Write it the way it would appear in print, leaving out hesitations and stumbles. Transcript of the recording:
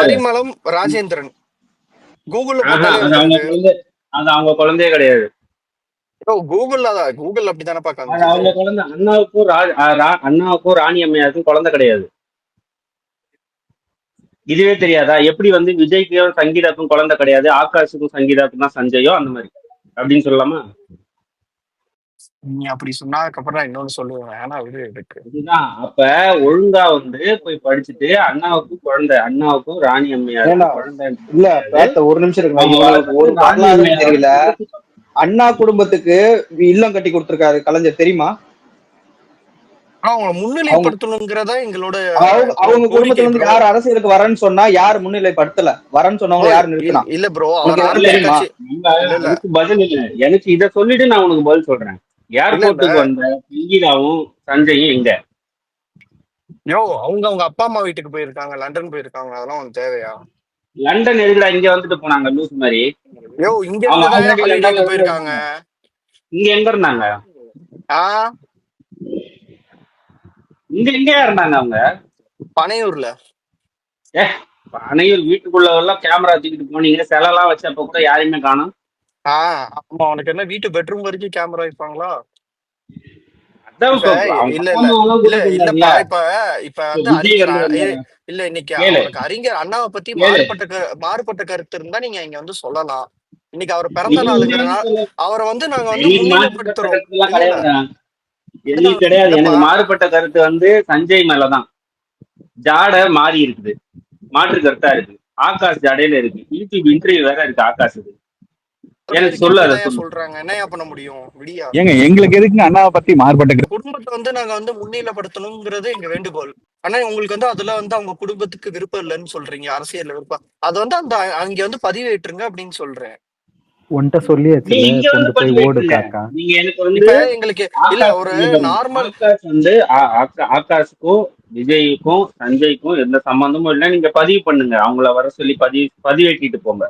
பரிமளம் ராஜேந்திரன் கூகுள்ல ஆஹா, போட்டாலே அது அவங்க வந்துருது. குழந்தை, அது அவங்க குழந்தையே கிடையாது. கூகுள்ல தான், கூகுள் அப்படித்தானப்பா அது காமிக்குது. அவங்க குழந்தை. அண்ணாவுக்கும் ராணி அம்மையாருக்கும் குழந்தை கிடையாது. இதுவே தெரியாதா? எப்படி வந்து விஜய்க்கும் சங்கீதாக்கும் குழந்தை கிடையாது, ஆகாஷுக்கும் சங்கீதாக்கும் தான் சஞ்சயோ அந்த மாதிரி அப்படின்னு சொல்லலாமா? நீ அப்படி சொன்னதுக்கு அப்புறம் நான் இன்னொன்னு சொல்லுவேன், ஆனா இது இருக்கு. இதுதான். அப்ப ஒழுங்கா வந்து போய் படிச்சுட்டு அண்ணாவுக்கும் ராணி அம்மையாருக்கும் ஏன்னா குழந்தை இல்ல கிடையாது. பேத்த ஒரு நிமிஷம் இருக்குல்ல, அவங்க இவனுக்கு ஒரு வளர்க்கறது ராணி வரலாறும் அம்மையார் தெரியல. வந்து அண்ணா குடும்பத்துக்கு இல்லம் கட்டி கொடுத்திருக்காரு கலைஞர், தெரியுமா? அவங்க அவங்க முன்னிலைப்படுத்தணுங்கிறதா எங்களோட அவங்க குடும்பத்துல கோரிக்கை இருந்து ப்ரோ. யார் அரசியலுக்கு வரேன்னு சொன்னா யார் முன்னிலைப்படுத்தல? வரேன்னு சொன்னவங்க யார் நிறுத்தினா? இல்ல ப்ரோ, அவர் உனக்கு யாரும் இல்ல, தெரியுமா? கட்சி இல்ல இல்ல அதுக்கு பதில் இல்ல. எனக்கு இத சொல்லிட்டு நான் உனக்கு பதில் சொல்றேன். இல்ல இல்ல ஏர்போர்ட்டுக்கு வந்த சங்கீதாவும் சஞ்சயும் எங்க? அவங்க அவங்க அப்பா அம்மா வீட்டுக்கு போயிருக்காங்க, லண்டன் போயிருக்காங்க, அதெல்லாம் உனக்கு தேவையா? லண்டன் எதுக்குடா இங்க வந்துட்டு போனாங்க லூஸ் மாதிரி? இங்க அவங்க இருந்துதான் ஆல்ரெடி லண்டன்ல ஹாலிடேக்கு இருந்து போயிருக்காங்க. இங்க எங்க இருந்தாங்க? ஆஹ் இங்க எங்கயா இருந்தாங்க அவங்க? பனையூர்ல. ஏ, அணையூர் வீட்டுக்குள்ள எல்லாம் கேமரா தூக்கிட்டு போனீங்க, செலெல்லாம் வச்சப்ப கூட யாரையுமே காணும். ஆமா, உனக்கு என்ன வீட்டு பெட்ரூம் வரைக்கும் கேமரா வைப்பாங்களா? அதான் இப்ப அவங்க இல்ல அப்பா இல்ல அம்மாவெல்லாம் இல்ல கூட்டிட்டு இல்லப்பா, வந்தாருல்ல. இப்ப வந்து விஜய் அறிஞர் வந்து வந்தாரு. இல்ல இன்னைக்கு கேளு அவனுக்கு அறிஞர் அண்ணாவை பத்தி கேளு. மாறுபட்ட கருத்து இருந்தா நீங்க இங்க வந்து சொல்லலாம். இன்னைக்கு அவர் பிறந்த நீங்க நாளுங்கிறனால வந்து அவரை வந்து நாங்க வந்து எனக்கு மாறுபட்ட முன்னிலைப்படுத்துறோம். கருத்துலாம் இல்ல இல்ல கிடையாதுடா. எனக்கு கிடையாது. இல்லப்பா, எனக்கு மாறுபட்ட கருத்து வந்து சஞ்சய் மேலதான். ஜாட மாறி இருக்குது, மாற்று கருத்தா இருக்கு. ஆகாஷ் ஜாடையில இருக்கு, யூடியூப் இன்டர்வியூ வேற இருக்கு ஆகாஷுக்கு. எனக்கு சொல்லு, அதை இப்படிதான் சொல்லு. சொல்றாங்க, என்னையா பண்ண முடியும்? விடியா ஏங்க எங்களுக்கு எதுக்குங்க அண்ணாவை பத்தி மாறுபட்ட குடும்பத்தை வந்து நாங்க வந்து முன்னிலைப்படுத்தணுங்கிறது எங்க வேண்டுகோள். ஆனா உங்களுக்கு வந்து அதுல வந்து அவங்க குடும்பத்துக்கு விருப்பம் இல்லைன்னு சொல்றீங்க, அரசியல்ல விருப்பம், அது வந்து அந்த அங்க வந்து பதிவேற்றுங்க அப்படின்னு சொல்றேன். ஒன்ட்ட நீ சொல்லியாச்சுல, இங்க வந்து கொண்டு போய் ஓடு பதிவேற்றுங்க. காக்கா. நீங்க எனக்கு வந்து இப்ப எங்களுக்கு இல்ல ஆகாஷ் ஒரு இங்க பாருங்க. நார்மல் ஆகாஷ் வந்து ஆகாஷுக்கும் விஜய்க்கும் சஞ்சய்க்கும் எந்த சம்பந்தமும் இல்லை. நீங்க பதிவு பண்ணுங்க, அவங்கள வர சொல்லி பதிவேற்றிட்டு போங்க.